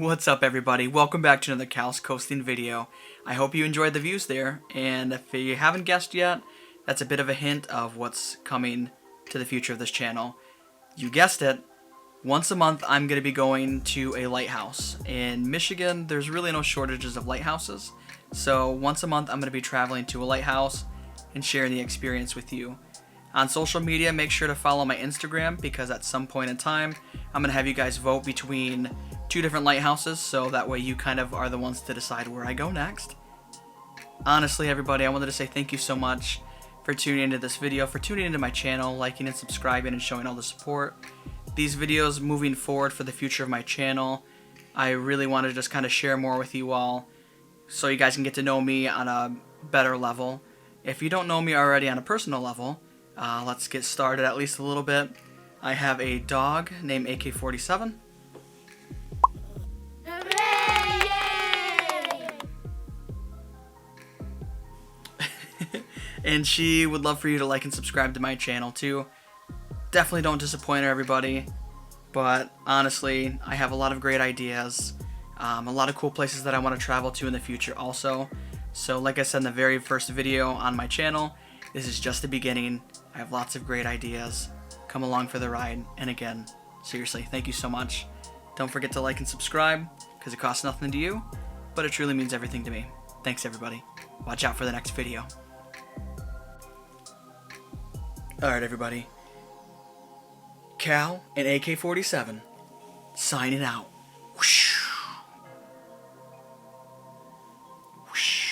What's up, everybody? Welcome back to another Cal's Coasting video. I hope you enjoyed the views there, and if you haven't guessed yet, that's a bit of a hint of what's coming to the future of this channel. You guessed it, once a month I'm going to be going to a lighthouse. In Michigan, there's really no shortages of lighthouses, so once a month I'm going to be traveling to a lighthouse and sharing the experience with you. On social media, make sure to follow my Instagram, because at some point in time, I'm going to have you guys vote between two different lighthouses, so that way you kind of are the ones to decide where I go next. Honestly, everybody, I wanted to say thank you so much for tuning into this video, for tuning into my channel, liking and subscribing and showing all the support. These videos moving forward for the future of my channel, I really want to just kind of share more with you all so you guys can get to know me on a better level. If you don't know me already on a personal level, let's get started at least a little bit. I have a dog named AK-47. And she would love for you to like and subscribe to my channel too. Definitely don't disappoint her, everybody. But honestly, I have a lot of great ideas. A lot of cool places that I want to travel to in the future also. So like I said in the very first video on my channel, this is just the beginning. I have lots of great ideas. Come along for the ride. And again, seriously, thank you so much. Don't forget to like and subscribe, because it costs nothing to you, but it truly means everything to me. Thanks, everybody. Watch out for the next video. Alright, everybody. Cal and AK-47 signing out. Whoosh. Whoosh.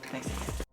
Thanks.